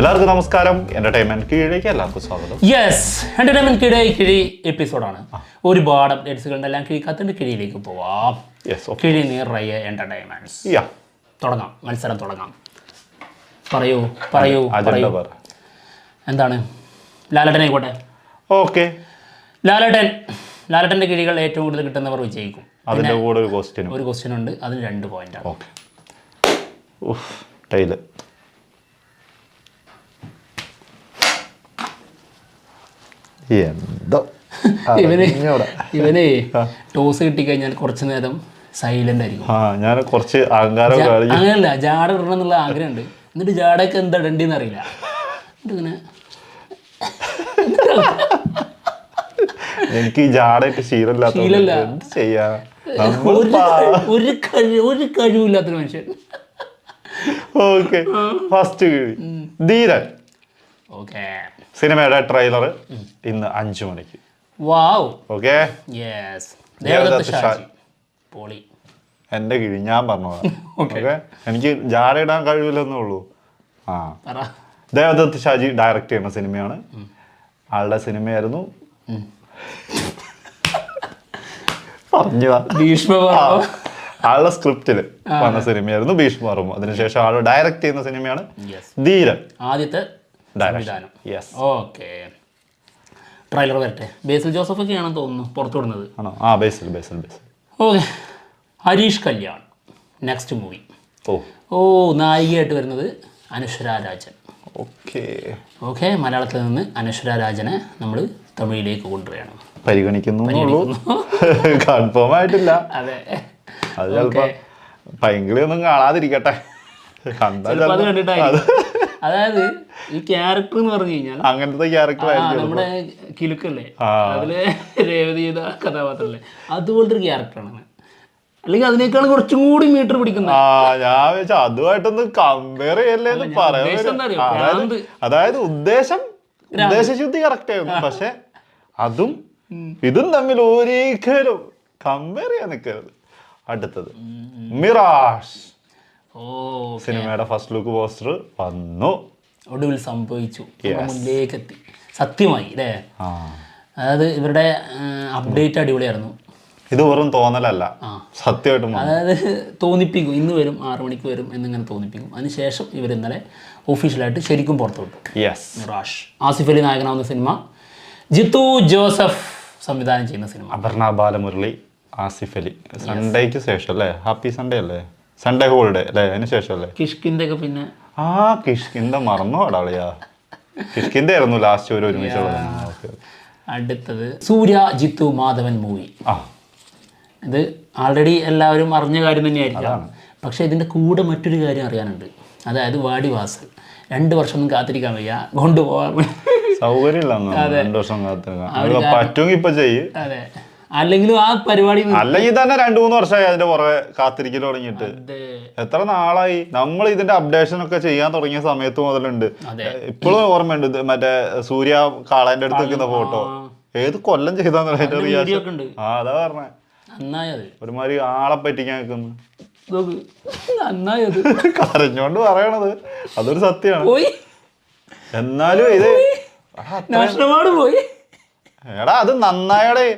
എല്ലാവർക്കും നമസ്കാരം. എന്റർടൈൻമെന്റ് കീഴിലേക്ക് എല്ലാവർക്കും സ്വാഗതം. യെസ്, എന്റർടൈൻമെന്റ് കിഴി എപ്പിസോഡാണ്. ഒരുപാട് അപ്ഡേറ്റ്സുകളുടെ എല്ലാം കിഴിക്കാത്തതിന്റെ കിഴിയിലേക്ക് പോവാം. കിഴി നിറയെ എന്റർടൈൻമെന്റ്സ്. തുടങ്ങാം, മത്സരം തുടങ്ങാം. പറയൂ പറയൂ പറയൂ. എന്താണ്? ലാലേട്ടൻ ആയിക്കോട്ടെ. ഓക്കെ, ലാലേട്ടന്റെ കിഴികൾ ഏറ്റവും കൂടുതൽ കിട്ടുന്നവർ വിജയിക്കും. അതിന്റെ കൂടെ ഒരു ക്വസ്റ്റ്യൻ ഉണ്ട്, അതിന് 2 പോയിന്റാണ്. ഓക്കെ. ടൈല് ഇവനെ ടോസ് കിട്ടിക്കഴിഞ്ഞാൽ കുറച്ചു നേരം സൈലന്റ് ആയിരിക്കും. ഞാൻ കുറച്ച് അഹങ്കാരം അങ്ങനെയല്ല, ജാട ഇടണം എന്നുള്ള ആഗ്രഹമുണ്ട്. എന്നിട്ട് ജാടയൊക്കെ എന്താ ഇടണ്ടെന്ന് അറിയില്ല. ഇങ്ങനെ എനിക്ക് ഈ ജാടയൊക്കെ ശീലമില്ല. എന്ത് ചെയ്യാ? ഒരു കഴിവില്ലാത്തൊരു മനുഷ്യൻ. ഓക്കെ, ഫസ്റ്റ് കിഴി ധീരൻ. ഓക്കെ, സിനിമയുടെ ട്രെയിലർ ഇന്ന് 5 മണിക്ക്. വാവ്. Okay, yes. പൊളി. എന്റെ കിഴി ഞാൻ പറഞ്ഞതാ. ഓക്കെ, എനിക്ക് ജാട ഇടാൻ കഴിവില്ലെന്നേ ഉള്ളൂ. ദേവദത്ത് ഷാജി ഡയറക്റ്റ് ചെയ്യുന്ന സിനിമയാണ്. ആളുടെ സിനിമയായിരുന്നു ആളുടെ സ്ക്രിപ്റ്റില് വന്ന സിനിമയായിരുന്നു ഭീഷ്മർമ്മ. അതിനുശേഷം ആള് ഡയറക്റ്റ് ചെയ്യുന്ന സിനിമയാണ് ധീരൻ. ആദ്യത്തെ ഡയറക്ഷൻ. ഓക്കെ, ട്രെയിലർ വരട്ടെ. ബേസിൽ ജോസഫ് ഒക്കെയാണെന്ന് തോന്നുന്നു പുറത്തു വിടുന്നത്. ആണോ? Basil. Okay, Harish Kalyan next movie. നായികയായിട്ട് വരുന്നത് അനശ്വര രാജൻ. ഓക്കെ, മലയാളത്തിൽ നിന്ന് അനശ്വര രാജനെ നമ്മൾ തമിഴിലേക്ക് കൊണ്ടുവരികയാണ്. പരിഗണിക്കുന്നു, കൺഫേം ആയിട്ടില്ല. അതെ, അത് ചിലപ്പോ പൈങ്കിളിയൊന്നും കാണാതിരിക്കട്ടെ. അതായത് ഈ ക്യാരക്ടർ എന്ന് പറഞ്ഞു കഴിഞ്ഞാൽ അങ്ങനത്തെ ക്യാരക്ടർ നമ്മുടെ കിലുക്കല്ലേ, അതില് രേവതി ചെയ്ത കഥാപാത്രല്ലേ, അതുപോലത്തെ ഒരു ക്യാരക്ടറാണ്. അല്ലെങ്കിൽ അതിനേക്കാൾ കുറച്ചും കൂടി മീറ്റർ പിടിക്കുന്ന. ഞാൻ വെച്ചാൽ അതുമായിട്ടൊന്ന് കമ്പയർ ചെയ്യല്ലേന്ന് പറയാം. അതായത് ഉദ്ദേശശുദ്ധി കറക്റ്റ് ആയിരുന്നു, പക്ഷെ അതും ഇതും തമ്മിൽ ഒരിക്കലും കമ്പയർ ചെയ്യാൻ നിൽക്കരുത്. അടുത്തത് മിറാഷ്. സിനിമയുടെ ഫസ്റ്റ് ലുക്ക് പോസ്റ്റർ വന്നു, ഒടുവിൽ സംഭവിച്ചു, മുന്നിലേക്ക് എത്തി. സത്യമായി അല്ലേ? അതായത് ഇവരുടെ അപ്ഡേറ്റ് അടിപൊളിയായിരുന്നു. ഇത് വെറും തോന്നലല്ല, സത്യമായിട്ടും. അതായത് തോന്നിപ്പിക്കും, ഇന്ന് വരും 6 മണിക്ക് വരും എന്നിങ്ങനെ തോന്നിപ്പിക്കും. അതിനുശേഷം ഇവർ ഇന്നലെ ഒഫീഷ്യലായിട്ട് ശരിക്കും പുറത്തുവിട്ടു. മിറാഷ്. ആസിഫ് അലി നായകനാവുന്ന സിനിമ, ജിത്തു ജോസഫ് സംവിധാനം ചെയ്യുന്ന സിനിമ. അപർണ ബാലമുരളി, ആസിഫ് അലി. സൺഡേക്ക് ശേഷം അല്ലേ? ഹാപ്പി സൺഡേ അല്ലേ? സൺഡേ ഹോളിഡേ അല്ലേ? അതിന് ശേഷം അല്ലേ? കിഷ്കിന്റെ ഒക്കെ പിന്നെ കിഷ്കിന്റെ മറന്നോ അടാളിയാ? കിഷ്കിന്റെ ആയിരുന്നു ലാസ്റ്റ് ഒരു ഒരുമിച്ചുള്ള. അടുത്തത് സൂര്യ ജിത്തു മാധവൻ മൂവി. ഇത് ആൾറെഡി എല്ലാവരും അറിഞ്ഞ കാര്യം തന്നെയായിരിക്കും. പക്ഷെ ഇതിന്റെ കൂടെ മറ്റൊരു കാര്യം അറിയാനുണ്ട്. അതായത് വാടിവാസൽ 2 വർഷമൊന്നും കാത്തിരിക്കാൻ വയ്യ, കൊണ്ടുപോകാൻ സൗകര്യമില്ല. 2 വർഷം കാത്തിരിക്കാം പറ്റുമെങ്കിൽ ഇപ്പൊ ചെയ്യും. അതെ, അല്ലെങ്കിലും ആ പരിപാടി അല്ലെങ്കിൽ തന്നെ 2-3 വർഷമായി അതിന്റെ പുറകെ കാത്തിരിക്കൽ തുടങ്ങിയിട്ട്. എത്ര നാളായി നമ്മൾ ഇതിന്റെ അപ്ഡേഷൻ ഒക്കെ ചെയ്യാൻ തുടങ്ങിയ സമയത്ത് മുതലുണ്ട്. ഇപ്പോഴും ഓർമ്മയുണ്ട് മറ്റേ സൂര്യ കാളേന്റെ അടുത്ത് വെക്കുന്ന ഫോട്ടോ. ഏത് കൊല്ലം ചെയ്താന്ന് അതാ പറഞ്ഞേ. ഒരുമാതിരി ആളെ പറ്റിക്കാൻ നിൽക്കുന്നു. കരഞ്ഞോണ്ട് പറയണത് അതൊരു സത്യമാണ്. എന്നാലും ഇത് പോയി. എടാ അത് നന്നായടേ.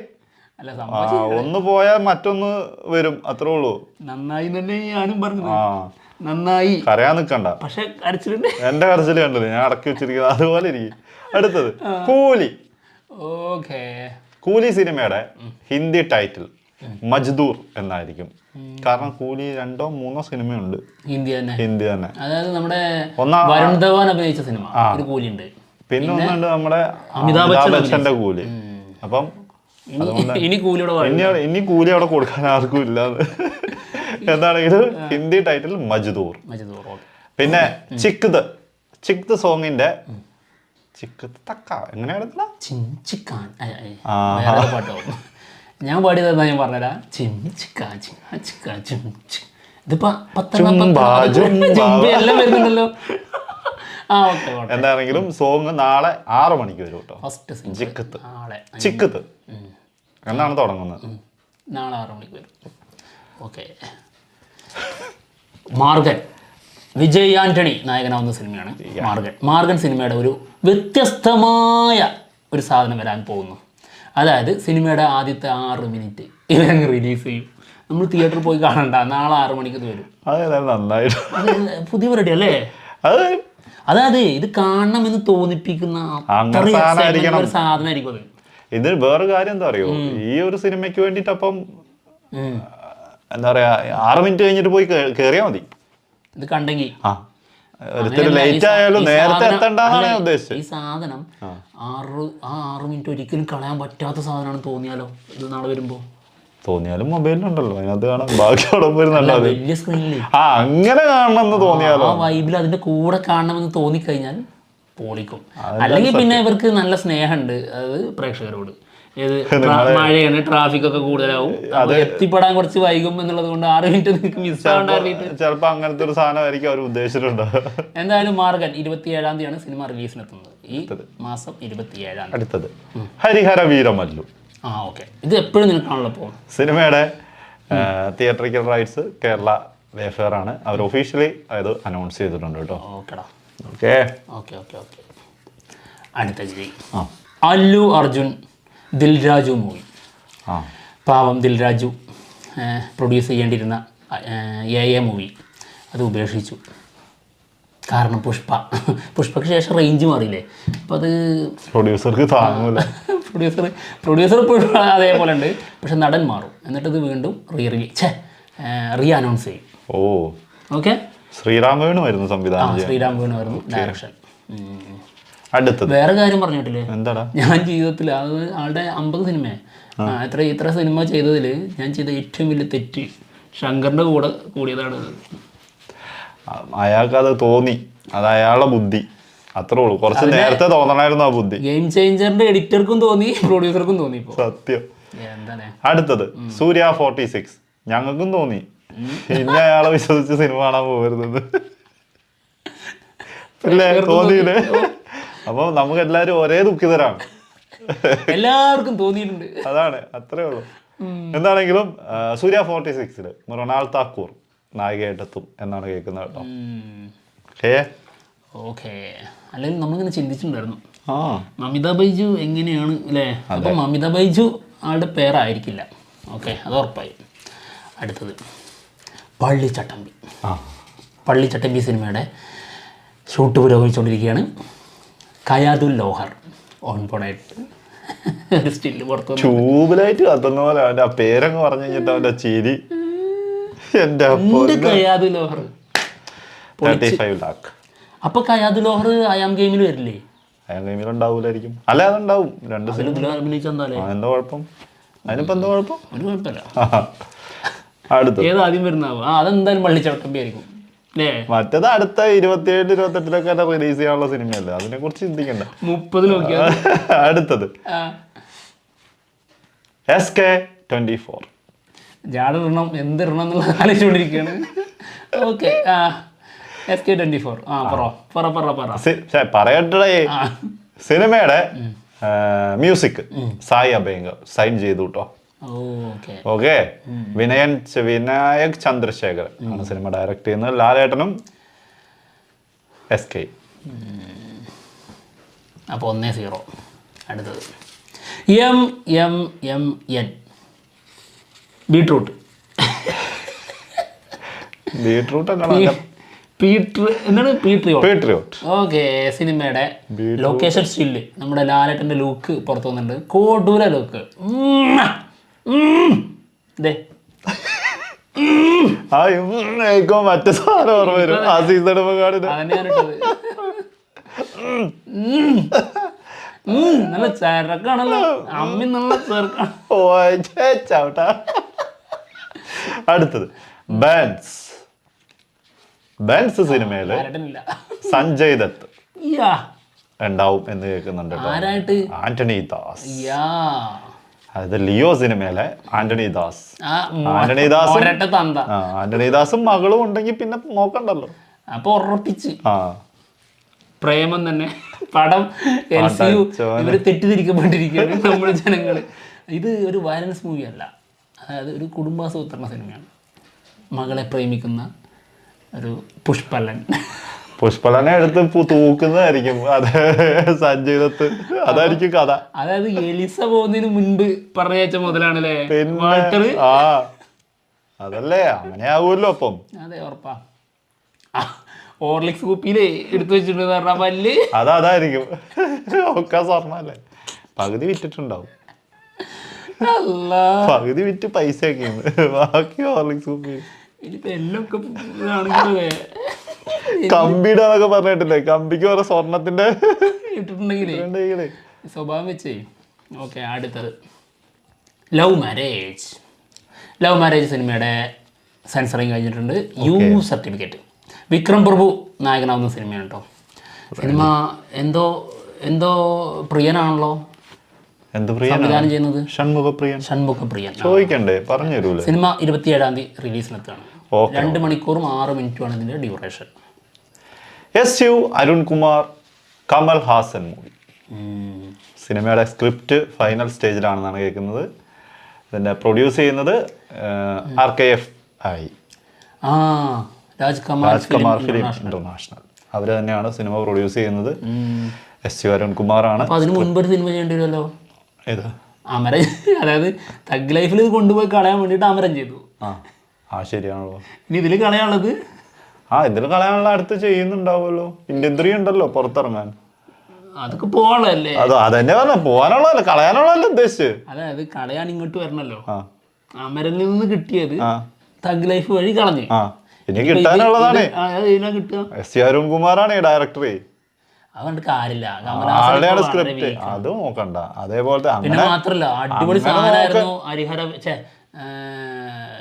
ഒന്ന് പോയാൽ മറ്റൊന്ന് വരും, അത്രേ ഉള്ളൂ. നന്നായി തന്നെ ഞാനും പറഞ്ഞത്. നന്നായി, കരയാൻ നിക്കണ്ട. പക്ഷെ കരച്ചിലുണ്ട്. എന്റെ കരച്ചില് കണ്ടത് ഞാൻ അടക്കി വെച്ചിരിക്കുന്നത് അതുപോലെ ഇരിക്കും. അടുത്തത് കൂലി. കൂലി സിനിമയുടെ ഹിന്ദി ടൈറ്റിൽ മജ്ദൂർ എന്നായിരിക്കും. കാരണം കൂലി 2-3 സിനിമയുണ്ട് ഹിന്ദി തന്നെ. അതായത് നമ്മുടെ വരുൺ ധവാൻ അഭിനയിച്ച സിനിമ കൂലി ഉണ്ട്. പിന്നെ ഒന്നുണ്ട് നമ്മുടെ അമിതാഭ് ബച്ചന്റെ കൂലി. അപ്പം ഇനി കൂലി അവിടെ കൊടുക്കാൻ ആർക്കും ഇല്ല. എന്താണെങ്കിലും ഹിന്ദി ടൈറ്റിൽ മജ്ദൂർ. പിന്നെ ചിക്ത് സോങ്ങിന്റെ ഞാൻ പാടിയതാ, ഞാൻ പറഞ്ഞുതരാ. ഇതിപ്പോ എല്ലാം വരുന്നുണ്ടല്ലോ. എന്താണെങ്കിലും സോങ് നാളെ 6 മണിക്ക് വരും കേട്ടോ. ചിക്കത്ത് എന്നാണ് തുടങ്ങുന്നത്. നാളെ 6 മണിക്ക് വരും. ഓക്കെ, മാർഗൻ. വിജയ് ആന്റണി നായകനാവുന്ന സിനിമയാണ് മാർഗൻ. മാർഗൻ സിനിമയുടെ ഒരു വ്യത്യസ്തമായ ഒരു സാധനം വരാൻ പോകുന്നു. അതായത് സിനിമയുടെ ആദ്യത്തെ 6 മിനിറ്റ് ഇവരങ്ങ് റിലീസ് ചെയ്യും. നമ്മൾ തിയേറ്ററിൽ പോയി കാണണ്ട, നാളെ 6 മണിക്ക് വരും. നന്നായിട്ട് അത് പുതിയ പരിപാടി അല്ലേ? അതായത് ഇത് കാണണമെന്ന് തോന്നിപ്പിക്കുന്ന ഒരു സാധനമായിരിക്കും അത്. ഇത് വേറെ കാര്യം എന്താ അറിയോ, ഈ ഒരു സിനിമയ്ക്ക് വേണ്ടിട്ട് അപ്പം എന്താ പറയാ 6 മിനിറ്റ് കഴിഞ്ഞിട്ട് പോയി കേറിയാ മതി ഇത് കണ്ടെങ്കിൽ. ലേറ്റ് ആയാലും നേരത്തെ എത്തണ്ടെന്നാണ് ഞാൻ ഉദ്ദേശിച്ചത്. ഈ സാധനം 6 മിനിറ്റ് ഒരിക്കലും കളയാൻ പറ്റാത്ത സാധനമാണ് തോന്നിയാലോ ഇത് നാളെ വരുമ്പോ. തോന്നിയാലും മൊബൈലിലുണ്ടല്ലോ, അതിനകത്ത് കാണാം. ബാക്കി അവിടെ വലിയ സ്ക്രീനിൽ അങ്ങനെ കാണണമെന്ന് തോന്നിയാലോ, ആ വൈബിൽ അതിന്റെ കൂടെ കാണണമെന്ന് തോന്നിക്കഴിഞ്ഞാൽ പൊളിക്കും. അല്ലെങ്കിൽ പിന്നെ ഇവർക്ക് നല്ല സ്നേഹമുണ്ട് അത് പ്രേക്ഷകരോട്. ഏത് മഴയാണ്, ട്രാഫിക് ഒക്കെ കൂടുതലാവും, അത് എത്തിപ്പെടാൻ കുറച്ച് വൈകും എന്നുള്ളത് കൊണ്ട് 6 മിനിറ്റ് നിങ്ങൾക്ക് മിസ്സാവണ്ടായിട്ട് ചിലപ്പോ അങ്ങനത്തെ ഒരു സാധനമായിരിക്കും അവർ ഉദ്ദേശിച്ചിട്ടുണ്ടോ. എന്തായാലും മാർഗൻ 27-ാം തീയതിയാണ് സിനിമ റിലീസിനെത്തുന്നത്, ഈ മാസം 27-ാം തീയതി. അടുത്തത് ഹരിഹര വീരമല്ലു. ഓക്കെ, ഇത് എപ്പോഴും നിൽക്കാണല്ലോ ഇപ്പോൾ. സിനിമയുടെ തിയേറ്ററിക്കൽ റൈറ്റ്സ് കേരള വേഫെയർ ആണ്, അവർ ഒഫീഷ്യലി അത് അനൗൺസ് ചെയ്തിട്ടുണ്ട് കേട്ടോ. ഓക്കെടാ, ഓക്കെ ഓക്കെ ഓക്കെ ഓക്കെ. അടുത്ത അല്ലു അർജുൻ ദിൽരാജു മൂവി. പാവം ദിൽരാജു പ്രൊഡ്യൂസ് ചെയ്യേണ്ടിയിരുന്ന എ മൂവി അത് ഉപേക്ഷിച്ചു. കാരണം പുഷ്പക്ക് ശേഷം റേഞ്ച് മാറിയില്ലേ, അപ്പം അത് പ്രൊഡ്യൂസർക്ക് താങ്ങൂല. പ്രൊഡ്യൂസർ ഇപ്പോഴും അതേപോലെ ഉണ്ട്, പക്ഷെ നടൻ മാറും. എന്നിട്ട് ഇത് വീണ്ടും റീ അനൗൺസ് ചെയ്യും. ഓക്കെ, ശ്രീറാം വേണുവായിരുന്നു സംവിധാനം, ശ്രീറാം വേണുവായിരുന്നു ഡയറക്ഷൻ. അടുത്തത് വേറെ കാര്യം പറഞ്ഞിട്ടില്ലേ, എന്താടാ, ഞാൻ ജീവിതത്തിൽ അത് ആളുടെ 50 സിനിമ ഇത്ര സിനിമ ചെയ്തതിൽ ഞാൻ ചെയ്ത ഏറ്റവും വലിയ തെറ്റ് ശങ്കറിന്റെ കൂടെ കൂടിയതാണ്. അയാൾക്ക് അത് തോന്നി, അത് അയാളുടെ ബുദ്ധി, അത്രേ ഉള്ളൂ. കുറച്ച് നേരത്തെ തോന്നണായിരുന്നു ആ ബുദ്ധി. ഗെയിം ചേഞ്ചറിന്റെ എഡിറ്റർക്കും തോന്നി, പ്രൊഡ്യൂസർക്കും തോന്നി. സത്യം. അടുത്തത് സൂര്യ 46. ഞങ്ങൾക്കും തോന്നി, പിന്നെ അയാളെ വിശ്വസിച്ച് സിനിമ കാണാൻ പോകരുത് അല്ലേ, തോന്നിയില്ലേ? അപ്പൊ നമുക്ക് എല്ലാരും ഒരേ ദുഃഖിതരാണ്, എല്ലാവർക്കും തോന്നിയിട്ടുണ്ട്. അതാണ്, അത്രേ ഉള്ളൂ. എന്താണെങ്കിലും സൂര്യ 46-ല് മൃണാൾ താക്കൂർ നായികയായിട്ടെത്തും എന്നാണ് കേൾക്കുന്നത് കേട്ടോ. ഓക്കെ, അല്ലെങ്കിൽ നമ്മളിങ്ങനെ ചിന്തിച്ചിട്ടുണ്ടായിരുന്നു മമിത ബൈജു എങ്ങനെയാണ് അല്ലേ. അപ്പൊ മമിത ബൈജു ആളുടെ പേരായിരിക്കില്ല. ഓക്കെ, അത് ഉറപ്പായി. അടുത്തത് പള്ളിച്ചട്ടമ്പി. പള്ളിച്ചട്ടമ്പി സിനിമയുടെ ഷൂട്ട് പുരോഗമിച്ചുകൊണ്ടിരിക്കുകയാണ്. കയാതുൽ ലോഹർ ഓൺ ബോർഡായിട്ട് ഒരു സ്റ്റില്ല് പുറത്തു ട്യൂബിലായിട്ട് കത്തുന്ന പോലെ അവൻ്റെ ആ പേരങ്ങ് പറഞ്ഞു കഴിഞ്ഞിട്ട് അവൻ്റെ ചിരി. കയാതുൽ ലോഹർ 35 lakh. അപ്പൊ കയാതുൽ ലോഹർ അയാം ഗെയിമിൽ വരില്ലേ? അയാം ഗെയിമിൽ ഉണ്ടാവൂലായിരിക്കും. അല്ല, അതുണ്ടാവും. 2 സിനിമ അഭിനയിച്ചെന്താലേ എന്താ കുഴപ്പം? അതിനിപ്പോ എന്താ കുഴപ്പം? ഒരു കുഴപ്പമില്ല. അടുത്ത ഏത് ആദ്യം വരുന്നാവും? അതെന്തായാലും പള്ളിച്ചട്ടമ്പി ആയിരിക്കും. മറ്റേത് അടുത്ത 27-28 റിലീസ് ചെയ്യാനുള്ള സിനിമയല്ലേ, അതിനെ കുറിച്ച് ചിന്തിക്കണ്ട. 30 നോക്കിയാ. അടുത്തത് SK24. ജാടണം എന്തിടണം എന്നുള്ളത് ആലോചിച്ചുകൊണ്ടിരിക്കുകയാണ്. Okay, SK24. പറയട്ടെ, സിനിമയുടെ മ്യൂസിക് സായി അഭയങ്കർ സൈൻ ചെയ്തു കേട്ടോ. ഓക്കെ, വിനായക് ചന്ദ്രശേഖർ ആണ് സിനിമ ഡയറക്ട് ചെയ്യുന്നത്. ലാലേട്ടനും SK. അപ്പോൾ 1-0. അടുത്തത് MMMN ബീട്രൂട്ട്. ഓക്കെ, സിനിമയുടെ ലൊക്കേഷൻ സ്റ്റില്ല് നമ്മുടെ ലാലേട്ടന്റെ ലുക്ക് പുറത്തു വന്നിട്ടുണ്ട്. കോട്ടൂര ലുക്ക്. മറ്റേ സാധനം ഓർമ്മ വരും. ആ സീസൺ നല്ല ചരക്കാണല്ലോ, അമ്മി നല്ല ചേർക്കാണ്. അടുത്തത് ബെൻസ് സിനിമയില് സഞ്ജയ് ദത്ത് ഉണ്ടാവും എന്ന് കേൾക്കുന്നുണ്ട്. ആന്റണി ദാസ്. അതായത് ലിയോ സിനിമയിലെ ആന്റണി ദാസും മകളും ഉണ്ടെങ്കിൽ പിന്നെ നോക്കണ്ടല്ലോ. അപ്പൊ ഉറപ്പിച്ച് പ്രേമം തന്നെ പടം ഇവര് തെറ്റിദ്ധരിക്കപ്പെട്ടിരിക്കുകയാണ് നമ്മുടെ ജനങ്ങള്. ഇത് ഒരു വയലൻസ് മൂവി അല്ല, അതായത് ഒരു കുടുംബാസൂത്രണ സിനിമയാണ്. മകളെ പ്രേമിക്കുന്ന ഒരു പുഷ്പലൻ. പുഷ്പലനെ എടുത്ത് തൂക്കുന്നതായിരിക്കും അത് സഞ്ജീവത്ത്. അതായിരിക്കും കഥ. അതായത് എലിസ പോകുന്നതിന് മുൻപ് പറഞ്ഞയച്ച മുതലാണല്ലേ വാൾട്ടർ. ആ അതല്ലേ, അങ്ങനെ ആവുമല്ലോ അപ്പം. അതെ ഉറപ്പാ. ഓർലിക്സ് കുപ്പിയില് എടുത്തു വെച്ചിട്ടുണ്ട് പറഞ്ഞ പല്ല്. അതായിരിക്കും ഒക്കെ സ്വർണ്ണല്ലേ. പകുതി വിറ്റിട്ടുണ്ടാവും. പകുതി വിറ്റ് പൈസ ഒക്കെ ബാക്കി ഹോർലിക്സ് കുപ്പി. ഇനിയിപ്പോ എല്ലൊക്കെ ആണെങ്കിലേ കമ്പിയുടെ എന്നൊക്കെ പറഞ്ഞിട്ടില്ലേ, കമ്പിക്ക് വേറെ സ്വർണത്തിന്റെ ഇട്ടിട്ടുണ്ടെങ്കിലേ സ്വഭാവം വെച്ചേ. ഓക്കെ, അടുത്തത് ലവ് മാരേജ്. ലവ് മാരേജ് സിനിമയുടെ സെൻസറിങ് കഴിഞ്ഞിട്ടുണ്ട്. U certificate. വിക്രം പ്രഭു നായകനാവുന്ന സിനിമയാണ് കേട്ടോ. സിനിമ എന്തോ പ്രിയനാണല്ലോ സംവിധാനം ചെയ്യുന്നത്. ഷൺമുഖപ്രിയൻ ചോദിക്കണ്ടേ, പറഞ്ഞു തരൂലേ. സിനിമ 27-ാം തീയതി റിലീസിനെത്താണ്. 2 മണിക്കൂറും 6 മിനിറ്റുമാണ് ഇതിന്റെ duration. SU Arunkumar Kamal Haasan movie. സിനിമയുടെ സ്ക്രിപ്റ്റ് ഫൈനൽ സ്റ്റേജിലാണെന്നാണ് കേൾക്കുന്നത്. ഇതിന്റെ പ്രൊഡ്യൂസ് ചെയ്യുന്നത് RKF ആയി, രാജ്കുമാർ ഫിലിം ഇന്റർനാഷണൽ. അവര് തന്നെയാണ് സിനിമ പ്രൊഡ്യൂസ് ചെയ്യുന്നത്. SU അരുൺകുമാർ ആണ്. അതിന് മുൻപ് ഒരു സിനിമ ചെയ്യേണ്ടി വരുമല്ലോ. ഏത്? അമരൻ. അതായത് തഗ് ലൈഫിൽ ഇത് കൊണ്ടുപോയി കളയാൻ വേണ്ടിയിട്ട് അമരൻ ചെയ്തു. ശരിയാണല്ലോ. ഇനി ഇതിൽ കളയാനുള്ളത് ഇതിൽ കളയാനുള്ള അടുത്ത് ചെയ്യുന്നുണ്ടാവുമല്ലോ. ഇന്ത്യൻ 3 ഉണ്ടല്ലോ പുറത്തിറങ്ങാൻ. അതൊക്കെ പോകാനുള്ളതല്ലേ. അതന്നെ പറഞ്ഞ പോകാനുള്ളതല്ല, കളയാനുള്ളതല്ല ഉദ്ദേശിച്ച്. അതായത് കളയാൻ ഇങ്ങോട്ട് വരണല്ലോ. അമരനിൽ നിന്ന് കിട്ടിയത് തഗ് ലൈഫ് വഴി കളഞ്ഞു. ഇനി കിട്ടാനുള്ളതാണ്. കിട്ടുക SU അരുൺകുമാറാണ് ഡയറക്ടർ. അതുകൊണ്ട് കാര്യമില്ല. ആളുടെയാണ് സ്ക്രിപ്റ്റ്, അത് നോക്കണ്ട. അതേപോലത്തെ പിന്നെ മാത്രല്ല അടിപൊളി സാധനമായിരുന്നു ഹരിഹര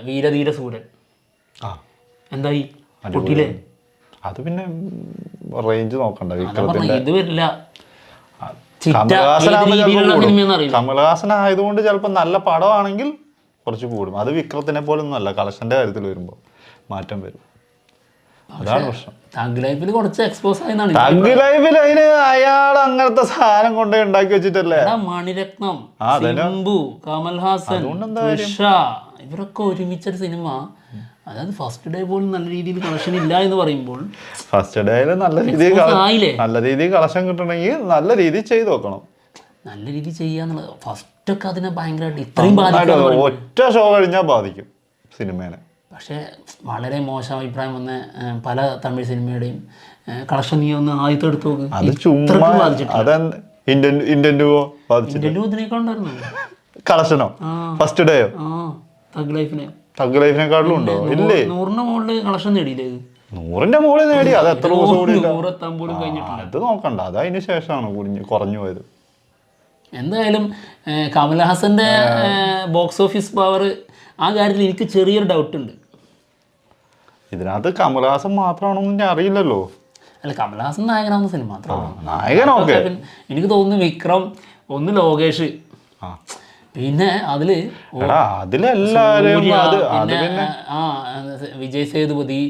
വീരധീര സൂരൻ. എന്തായി കുട്ടിയിലെ? അത് പിന്നെ റേഞ്ച് നോക്കണ്ട. ഇത് വരില്ല. കമൽഹാസൻ ആയതുകൊണ്ട് ചിലപ്പോ നല്ല പടമാണെങ്കിൽ കുറച്ച് കൂടും. അത് വിക്രത്തിനെ പോലൊന്നും അല്ല. കളക്ഷന്റെ കാര്യത്തിൽ വരുമ്പോ മാറ്റം വരും. അതാണ് പ്രശ്നം. തഗ് ലൈഫിൽ കുറച്ച് എക്സ്പോസ് ആയെന്നാണ്. തഗ് ലൈഫിൽ അതിന് അയാൾ അങ്ങനത്തെ സാധനം കൊണ്ടേ ഉണ്ടാക്കി വെച്ചിട്ടല്ലേ. മണിരത്നം, സിംബു, കമൽഹാസൻ, ഉഷ ഇവരൊക്കെ ഒരുമിച്ചൊരു സിനിമ. അതായത് ഫസ്റ്റ് ഡേ പോലും നല്ല രീതിയിൽ കളക്ഷൻ ഇല്ല എന്ന് പറയുമ്പോൾ ഫസ്റ്റ് ഡേയില് നല്ല രീതിയിൽ കളക്ഷൻ കിട്ടണമെങ്കിൽ നല്ല രീതിയിൽ ചെയ്ത് നോക്കണം. നല്ല രീതിയിൽ ചെയ്യാന്നുള്ളത് ഫസ്റ്റ് ഒക്കെ അതിനെ ഭയങ്കരമായിട്ട് ഇത്രയും ബാധിക്കും. ഒറ്റ ഷോ കഴിഞ്ഞാൽ ബാധിക്കും സിനിമേനെ. പക്ഷേ വളരെ മോശം അഭിപ്രായം വന്ന പല തമിഴ് സിനിമയുടെയും കളക്ഷൻ നീ ഒന്ന് ആദ്യത്തെ എടുത്തു നോക്ക്. അത് ചുമ്മാ ഇന്ത്യൻ ഇതിനേക്കാൾ ഉണ്ടായിരുന്നു കളക്ഷനോ ഫസ്റ്റ് ഡേയോ. തഗ് ലൈഫിനെക്കാളും ഉണ്ടോ? ഇല്ലേ, 100ന്റെ മുകളിൽ കളക്ഷൻ നേടിയില്ലേ? 100ന്റെ മുകളിൽ നേടി. അത് എത്ര ദിവസം കൂടി കഴിഞ്ഞിട്ടുണ്ട്. അത് നോക്കണ്ട, അത് അതിന് ശേഷമാണ് കുറഞ്ഞു പോയത്. എന്തായാലും കമൽഹാസന്റെ ബോക്സ് ഓഫീസ് പവർ ആ കാര്യത്തിൽ എനിക്ക് ചെറിയൊരു ഡൗട്ട് ഉണ്ട്. ഇതിനകത്ത് കമൽഹാസൻ മാത്രമാണോന്ന് ഞാൻ അറിയില്ലല്ലോ. അല്ല, കമൽഹാസൻ നായകനാവുന്ന സിനിമ മാത്രമാണ്. നായകനൊക്കെ എനിക്ക് തോന്നുന്നു വിക്രം, ഒന്ന് ലോകേഷ്, പിന്നെ വിജയ് സേതുപതി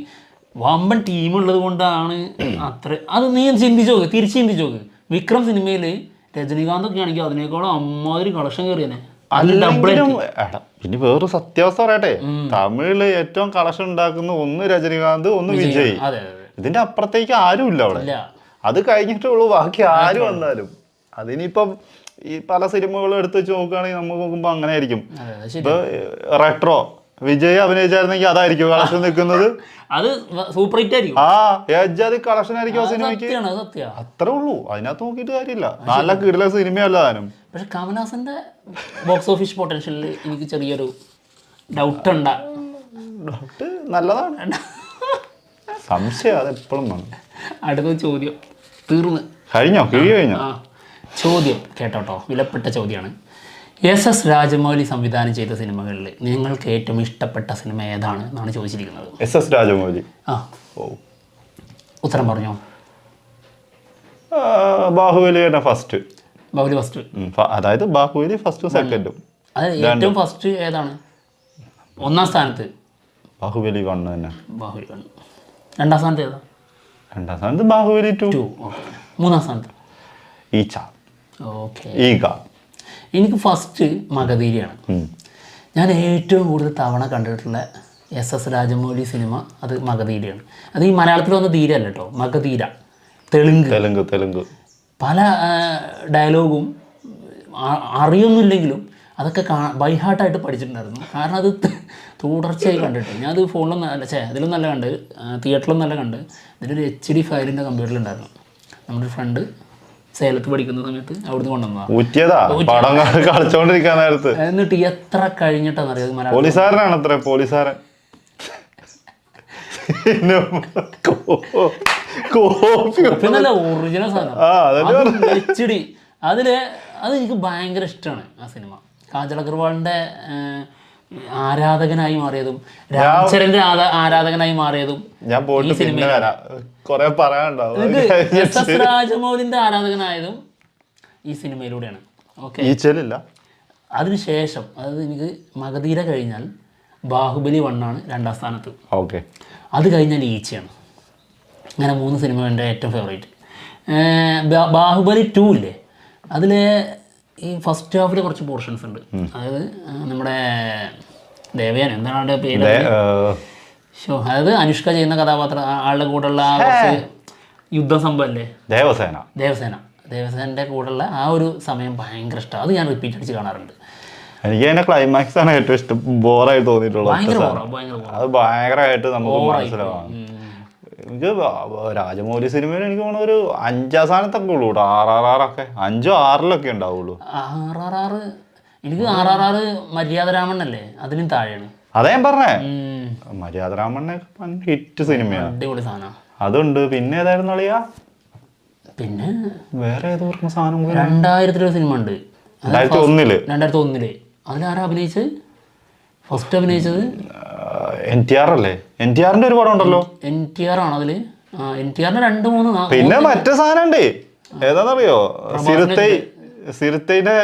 വമ്പൻ ടീമുള്ളത് കൊണ്ടാണ് അത്ര. അത് നീ ചിന്തിച്ചു നോക്ക്, തിരിച്ച് ചിന്തിച്ചു നോക്ക്. വിക്രം സിനിമയിൽ രജനീകാന്ത് ഒക്കെ ആണെങ്കിൽ അതിനേക്കാളും അമ്മാതിരി കളക്ഷൻ കയറിയനെ. ഇനി വേറൊരു സത്യാവസ്ഥ പറയട്ടെ, തമിഴില് ഏറ്റവും കളക്ഷൻ ഉണ്ടാക്കുന്ന ഒന്ന് രജനീകാന്ത്, ഒന്ന് വിജയ്. ഇതിന്റെ അപ്പുറത്തേക്ക് ആരും ഇല്ല അവിടെ. അത് കഴിഞ്ഞിട്ടുള്ളൂ ബാക്കി ആര് വന്നാലും. അതിനിപ്പം ഈ പല സിനിമകളും എടുത്ത് വെച്ച് നോക്കുകയാണെങ്കിൽ നമുക്ക് നോക്കുമ്പോ അങ്ങനെ ആയിരിക്കും. ഇപ്പൊ റെട്രോ വിജയ് അഭിനയിച്ചായിരുന്നെങ്കിൽ അതായിരിക്കും കളക്ഷൻ നിൽക്കുന്നത്. അത് സൂപ്പർ ഹിറ്റ് ആയിരിക്കും. ഏജാതി കളക്ഷൻ ആയിരിക്കും ആ സിനിമയ്ക്ക്. അത്രേ ഉള്ളൂ, അതിനകത്ത് നോക്കിയിട്ട് കാര്യമില്ല. നല്ല കിടില സിനിമയല്ല താനും. പക്ഷെ കമൽഹാസന്റെ ബോക്സ് ഓഫീസ് പൊട്ടൻഷ്യലിൽ എനിക്ക് ചെറിയൊരു ഡൗട്ട് ഉണ്ട്. ഡൗട്ട് നല്ലതാണ്, സംശയം അതെപ്പോഴും വേണം. അടുത്ത ചോദ്യം തീർന്ന് കഴിഞ്ഞോ? കഴിഞ്ഞോ? ചോദ്യം കേട്ടോട്ടോ, വിലപ്പെട്ട ചോദ്യമാണ്. SS രാജമൗലി സംവിധാനം ചെയ്ത സിനിമകളിൽ നിങ്ങൾക്ക് ഏറ്റവും ഇഷ്ടപ്പെട്ട സിനിമ ഏതാണ് എന്നാണ് ചോദിച്ചിരിക്കുന്നത്. SS രാജമൗലി. ഉത്തരം പറഞ്ഞോ. ബാഹുബലി ഫസ്റ്റ്. ബാഹുബലി ഫസ്റ്റ്, അതായത് ബാഹുബലി ഫസ്റ്റും സെക്കൻഡും. അതായത് ഏറ്റവും ഫസ്റ്റ് ഏതാണ്? ഒന്നാം സ്ഥാനത്ത് ബാഹുബലി 1 തന്നെ. ബാഹുബലി 1. രണ്ടാം സ്ഥാനത്ത് ഏതാ? രണ്ടാം സ്ഥാനത്ത് ബാഹുബലി 2. മൂന്നാം സ്ഥാനത്ത് ഈച്ച. ഓക്കെ. ഈഗ. എനിക്ക് ഫസ്റ്റ് മഗധീരയാണ്. ഞാൻ ഏറ്റവും കൂടുതൽ തവണ കണ്ടിട്ടുള്ള SS രാജമൗലി സിനിമ അത് മഗധീരയാണ്. അത് ഈ മലയാളത്തിൽ വന്ന ധീരല്ല കേട്ടോ, മഗധീര, തെലുങ്ക്. പല ഡയലോഗും അറിയൊന്നുമില്ലെങ്കിലും അതൊക്കെ ബൈഹാർട്ടായിട്ട് പഠിച്ചിട്ടുണ്ടായിരുന്നു. കാരണം അത് തുടർച്ചയായി കണ്ടിട്ട് ഞാനത് ഫോണിലൊന്നും അല്ല ഇതിലും നല്ല കണ്ട്, തിയേറ്ററിലും നല്ല കണ്ട്. ഇതിലൊരു HD ഫയലിൻ്റെ കമ്പ്യൂട്ടറിലുണ്ടായിരുന്നു. നമ്മുടെ ഒരു ഫ്രണ്ട് സേലത്ത് പഠിക്കുന്ന സമയത്ത് അവിടുന്ന് കൊണ്ടുവന്നതാണ്. എന്നിട്ട് എത്ര കഴിഞ്ഞിട്ടാണെന്നറിയാം പോലീസുകാരൻ നല്ല ഒറിജിനൽ സാധനം HD. അത് എനിക്ക് ഭയങ്കര ഇഷ്ടമാണ് ആ സിനിമ. കാജൽ അഗർവാളിൻ്റെ ആരാധകനായി മാറിയതും രാംചരന്റെ ആരാധകനായി മാറിയതും ഞാൻ ഈ സിനിമയിൽ, SS രാജമൗലിന്റെ ആരാധകനായതും ഈ സിനിമയിലൂടെയാണ്. ഓക്കെ, അതിനുശേഷം അതായത് എനിക്ക് മഗധീര കഴിഞ്ഞാൽ ബാഹുബലി 1 ആണ് 2ാം സ്ഥാനത്ത്. ഓക്കെ, അത് കഴിഞ്ഞാൽ ഈച്ചയാണ്. അങ്ങനെ 3 സിനിമ എൻ്റെ ഏറ്റവും ഫേവറേറ്റ്. ബാഹുബലി 2 ഇല്ലേ, അതിൽ ഈ ഫസ്റ്റ് ഹാഫിൽ കുറച്ച് പോർഷൻസ് ഉണ്ട്. അതായത് നമ്മുടെ ദേവയാനി എന്താണ് അവരുടെ പേര്, അതായത് അനുഷ്ക ചെയ്യുന്ന കഥാപാത്രം, ആളുടെ കൂടെയുള്ള ആ കുറച്ച് യുദ്ധ സംഭവമല്ലേ, ദേവസേനൻ്റെ കൂടെയുള്ള ആ ഒരു സമയം ഭയങ്കര ഇഷ്ടമാണ്. അത് ഞാൻ റിപ്പീറ്റ് അടിച്ച് കാണാറുണ്ട്. എനിക്ക് അതിന്റെ ക്ലൈമാക്സ് ആണ് ഏറ്റവും ഇഷ്ടം. ബോറായിട്ട് തോന്നിയിട്ടുള്ളത്. അത് ഭയങ്കരമായിട്ട് നമുക്ക് മനസ്സിലാവാം. എനിക്ക് രാജമൗലി സിനിമയിൽ എനിക്ക് തോന്നുന്നു ഒരു 5ാം സ്ഥാനത്തൊക്കെ ഉള്ളൂ കേട്ടോ. RRR ഒക്കെ 5 or 6 ഉണ്ടാവുള്ളൂ. RRR എനിക്ക് RRR മര്യാദരാമണ്ണല്ലേ അതിനും താഴെയാണ്. അതാ ഞാൻ പറഞ്ഞേ, മര്യാദരാമണ്ണ ഹിറ്റ് സിനിമയാണ്, അടിപൊളി സാധനം. അതുണ്ട്. പിന്നെ ഏതായിരുന്നു അളിയാ? പിന്നെ വേറെ ഏതോ സാധനം 2000 സിനിമ ഉണ്ട്, 2001. അതിലാരാ അഭിനയിച്ചത്? ഫസ്റ്റ് അഭിനയിച്ചത് NTR അല്ലേ? NTRന്റെ ഒരു പടം ഉണ്ടല്ലോ. NTR ആണോ അതില്? NTRന്റെ 2-3. പിന്നെ മറ്റേ സാധനം ഉണ്ട്, ഏതാന്നറിയോ? സിറുത്തൈന്റെ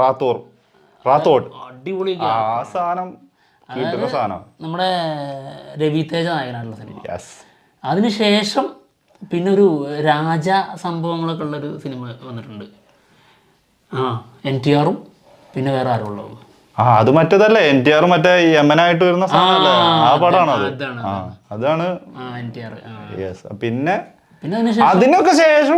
റാത്തോഡ്. അടിപൊളി ആ സാധനം കിട്ടുന്ന സാധനം. നമ്മുടെ രവി തേജ നായകനാണല്ലോ സിനിമ. അതിനുശേഷം പിന്നെ ഒരു രാജ സംഭവങ്ങളൊക്കെ ഉള്ളൊരു സിനിമ വന്നിട്ടുണ്ട്. NTRഉം പിന്നെ വേറെ ആരുള്ളൂ. അത് മറ്റേതല്ലേ, NTR മറ്റേ യമനായിട്ട് വരുന്ന സാധനല്ലേ, ആ പടമാണ് അത്. അതാണ് പിന്നെ അതിനൊക്കെ ശേഷം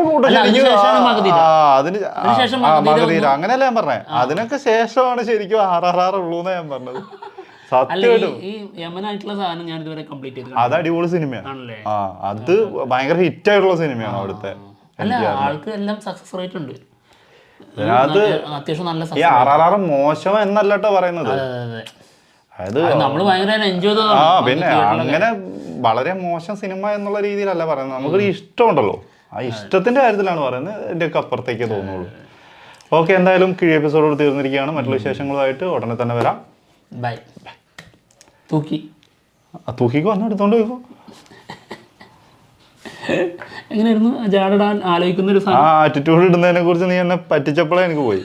മഗധീര അങ്ങനെയല്ല ഞാൻ പറഞ്ഞേ. അതിനൊക്കെ ശേഷമാണ് ശരിക്കും RRR ഉള്ളൂന്നാ ഞാൻ പറഞ്ഞത്. അത് അടിപൊളി സിനിമയാണ്. അത് ഭയങ്കര ഹിറ്റ് ആയിട്ടുള്ള സിനിമയാണ് അവിടുത്തെ. ഈ RRR മോശം എന്നല്ലോ പറയുന്നത്. പിന്നെ അങ്ങനെ വളരെ മോശം സിനിമ എന്നുള്ള രീതിയിലല്ല പറയുന്നത്. നമുക്കൊരു ഇഷ്ടമുണ്ടല്ലോ, ആ ഇഷ്ടത്തിന്റെ കാര്യത്തിലാണ് പറയുന്നത്. എൻ്റെ ഒക്കെ അപ്പുറത്തേക്ക് തോന്നുള്ളൂ. ഓക്കെ, എന്തായാലും കിഴി എപ്പിസോഡോട് തീർന്നിരിക്കുകയാണ്. മറ്റുള്ള വിശേഷങ്ങളുമായിട്ട് ഉടനെ തന്നെ വരാം. ബൈ. തൂക്കിക്ക് വന്ന് എടുത്തോണ്ട് പോയിക്കോ. എങ്ങനെയായിരുന്നു ജാടടാൻ ആലോചിക്കുന്ന ഒരു ആറ്റിറ്റ്യൂഡ് ഇടുന്നതിനെ കുറിച്ച് നീ എന്നെ പറ്റിച്ചപ്പോഴേ എനിക്ക് പോയി.